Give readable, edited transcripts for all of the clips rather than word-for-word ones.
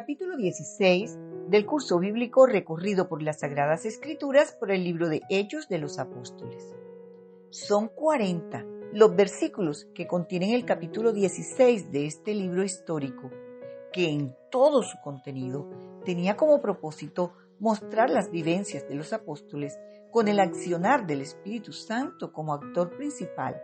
capítulo 16 del curso bíblico recorrido por las Sagradas Escrituras por el libro de Hechos de los Apóstoles. Son 40 los versículos que contienen el capítulo 16 de este libro histórico, que en todo su contenido tenía como propósito mostrar las vivencias de los apóstoles con el accionar del Espíritu Santo como actor principal,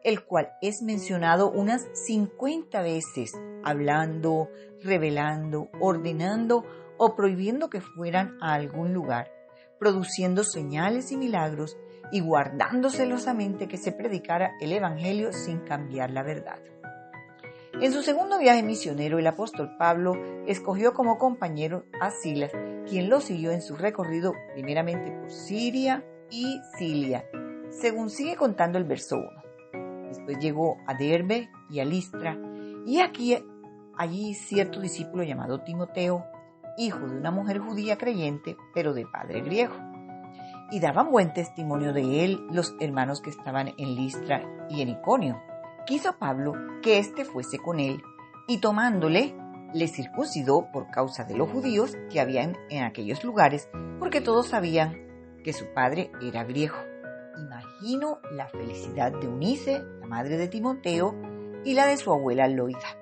el cual es mencionado unas 50 veces, hablando, revelando, ordenando o prohibiendo que fueran a algún lugar, produciendo señales y milagros y guardando celosamente que se predicara el Evangelio sin cambiar la verdad. En su segundo viaje misionero, el apóstol Pablo escogió como compañero a Silas, quien lo siguió en su recorrido primeramente por Siria y Cilicia, según sigue contando el verso 1. Después llegó a Derbe y a Listra, y allí cierto discípulo llamado Timoteo, hijo de una mujer judía creyente, pero de padre griego. Y daban buen testimonio de él los hermanos que estaban en Listra y en Iconio. Quiso Pablo que éste fuese con él, y tomándole, le circuncidó por causa de los judíos que habían en aquellos lugares, porque todos sabían que su padre era griego. Imagino la felicidad de Eunice, la madre de Timoteo, y la de su abuela Loida,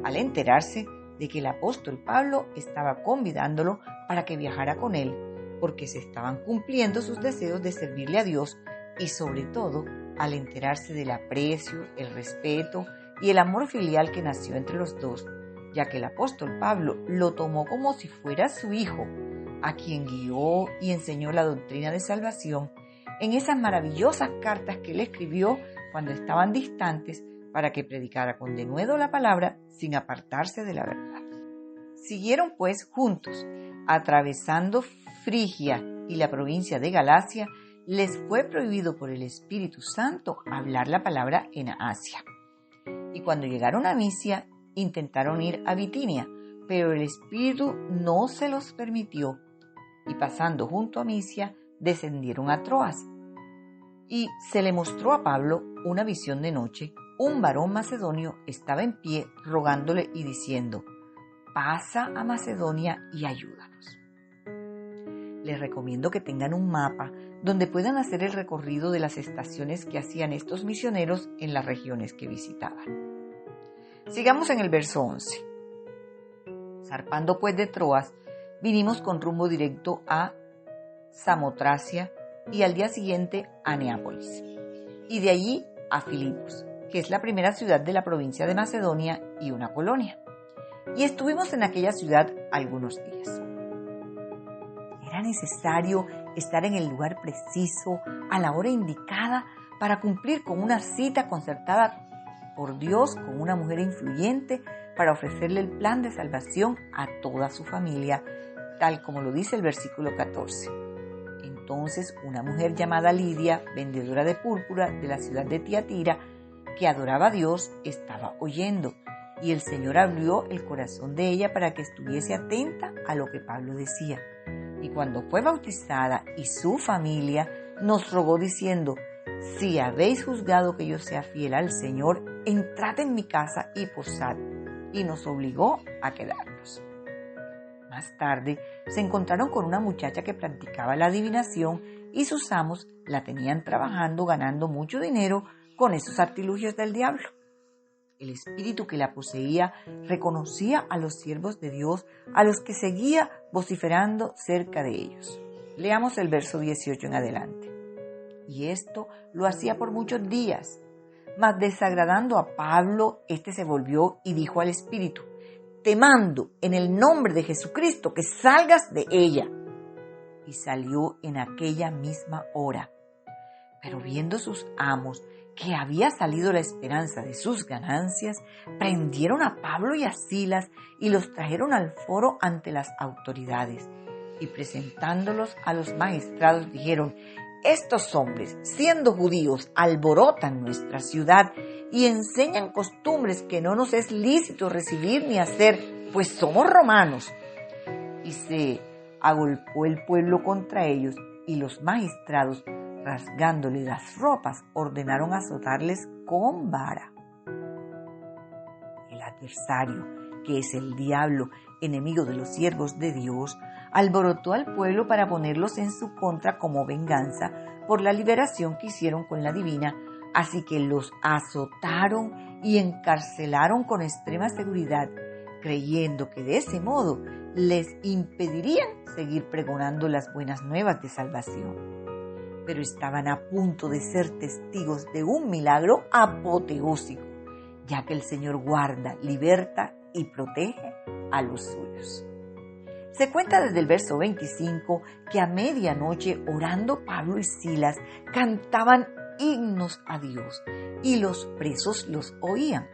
al enterarse de que el apóstol Pablo estaba convidándolo para que viajara con él, porque se estaban cumpliendo sus deseos de servirle a Dios, y sobre todo al enterarse del aprecio, el respeto y el amor filial que nació entre los dos, ya que el apóstol Pablo lo tomó como si fuera su hijo, a quien guió y enseñó la doctrina de salvación en esas maravillosas cartas que él escribió cuando estaban distantes para que predicara con denuedo la palabra sin apartarse de la verdad. Siguieron pues juntos, atravesando Frigia y la provincia de Galacia. Les fue prohibido por el Espíritu Santo hablar la palabra en Asia. Y cuando llegaron a Misia, intentaron ir a Bitinia, pero el Espíritu no se los permitió. Y pasando junto a Misia, descendieron a Troas. Y se le mostró a Pablo una visión de noche. Un varón macedonio estaba en pie rogándole y diciendo: «Pasa a Macedonia y ayúdanos». Les recomiendo que tengan un mapa donde puedan hacer el recorrido de las estaciones que hacían estos misioneros en las regiones que visitaban. Sigamos en el verso 11. Zarpando pues de Troas, vinimos con rumbo directo a Samotracia y al día siguiente a Neápolis, y de allí a Filipos, que es la primera ciudad de la provincia de Macedonia y una colonia. Y estuvimos en aquella ciudad algunos días. Era necesario estar en el lugar preciso, a la hora indicada, para cumplir con una cita concertada por Dios con una mujer influyente para ofrecerle el plan de salvación a toda su familia, tal como lo dice el versículo 14. Entonces una mujer llamada Lidia, vendedora de púrpura de la ciudad de Tiatira, que adoraba a Dios, estaba oyendo, y el Señor abrió el corazón de ella para que estuviese atenta a lo que Pablo decía. Y cuando fue bautizada y su familia, nos rogó diciendo: «Si habéis juzgado que yo sea fiel al Señor, entrad en mi casa y posad», y nos obligó a quedarnos. Más tarde se encontraron con una muchacha que practicaba la adivinación y sus amos la tenían trabajando, ganando mucho dinero con esos artilugios del diablo. El espíritu que la poseía reconocía a los siervos de Dios, a los que seguía vociferando cerca de ellos. Leamos el verso 18 en adelante. Y esto lo hacía por muchos días, mas desagradando a Pablo, éste se volvió y dijo al espíritu: «Te mando en el nombre de Jesucristo que salgas de ella». Y salió en aquella misma hora. Pero viendo sus amos que había salido la esperanza de sus ganancias, prendieron a Pablo y a Silas y los trajeron al foro ante las autoridades. Y presentándolos a los magistrados dijeron: «Estos hombres, siendo judíos, alborotan nuestra ciudad y enseñan costumbres que no nos es lícito recibir ni hacer, pues somos romanos». Y se agolpó el pueblo contra ellos, y los magistrados, rasgándole las ropas, ordenaron azotarles con vara. El adversario, que es el diablo, enemigo de los siervos de Dios, alborotó al pueblo para ponerlos en su contra como venganza por la liberación que hicieron con la divina, así que los azotaron y encarcelaron con extrema seguridad, creyendo que de ese modo les impedirían seguir pregonando las buenas nuevas de salvación. Pero estaban a punto de ser testigos de un milagro apoteósico, ya que el Señor guarda, liberta y protege a los suyos. Se cuenta desde el verso 25 que a medianoche, orando, Pablo y Silas cantaban himnos a Dios y los presos los oían.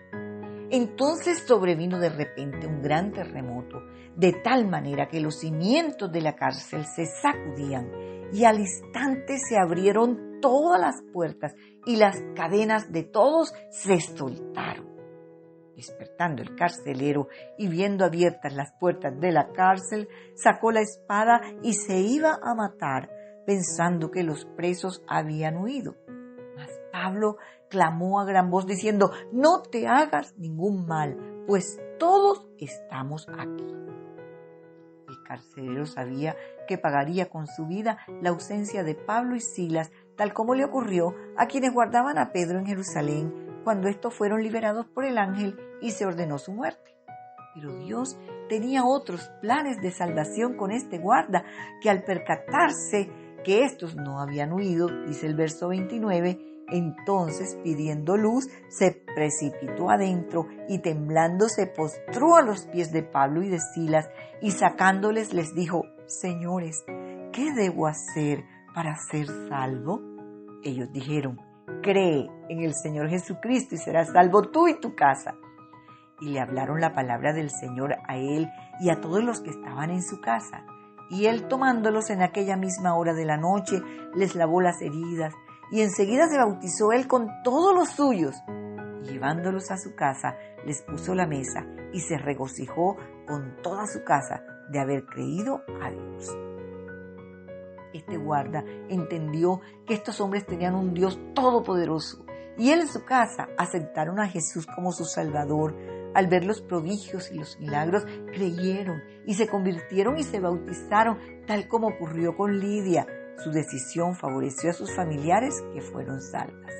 Entonces sobrevino de repente un gran terremoto, de tal manera que los cimientos de la cárcel se sacudían y al instante se abrieron todas las puertas y las cadenas de todos se soltaron. Despertando el carcelero y viendo abiertas las puertas de la cárcel, sacó la espada y se iba a matar, pensando que los presos habían huido. Mas Pablo clamó a gran voz diciendo: «No te hagas ningún mal, pues todos estamos aquí». El carcelero sabía que pagaría con su vida la ausencia de Pablo y Silas, tal como le ocurrió a quienes guardaban a Pedro en Jerusalén cuando estos fueron liberados por el ángel y se ordenó su muerte. Pero Dios tenía otros planes de salvación con este guarda, que al percatarse que estos no habían huido, dice el verso 29, entonces, pidiendo luz, se precipitó adentro y temblando se postró a los pies de Pablo y de Silas y sacándoles les dijo: «Señores, ¿qué debo hacer para ser salvo?» Ellos dijeron: «Cree en el Señor Jesucristo y serás salvo tú y tu casa». Y le hablaron la palabra del Señor a él y a todos los que estaban en su casa. Y él, tomándolos en aquella misma hora de la noche, les lavó las heridas, y enseguida se bautizó él con todos los suyos. Y llevándolos a su casa, les puso la mesa, y se regocijó con toda su casa de haber creído a Dios. Este guarda entendió que estos hombres tenían un Dios todopoderoso, y él en su casa aceptaron a Jesús como su Salvador. Al ver los prodigios y los milagros, creyeron y se convirtieron y se bautizaron, tal como ocurrió con Lidia. Su decisión favoreció a sus familiares, que fueron salvas.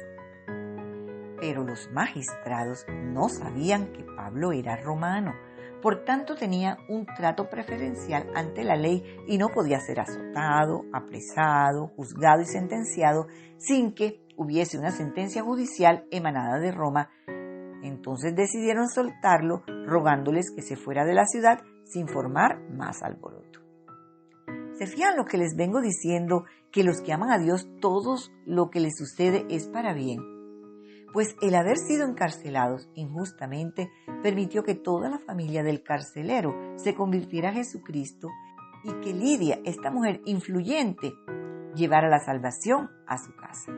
Pero los magistrados no sabían que Pablo era romano, por tanto tenía un trato preferencial ante la ley y no podía ser azotado, apresado, juzgado y sentenciado sin que hubiese una sentencia judicial emanada de Roma. Entonces decidieron soltarlo, rogándoles que se fuera de la ciudad sin formar más alboroto. ¿Se fían lo que les vengo diciendo? Que los que aman a Dios, todo lo que les sucede es para bien. Pues el haber sido encarcelados injustamente permitió que toda la familia del carcelero se convirtiera a Jesucristo y que Lidia, esta mujer influyente, llevara la salvación a su casa.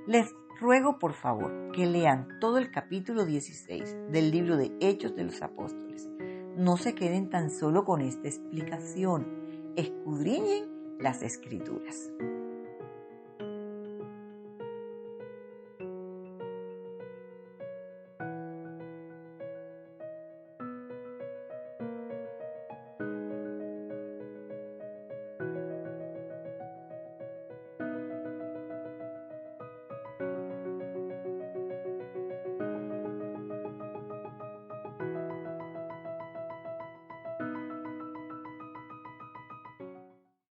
Les ruego por favor que lean todo el capítulo 16 del libro de Hechos de los Apóstoles. No se queden tan solo con esta explicación. Escudriñen las Escrituras.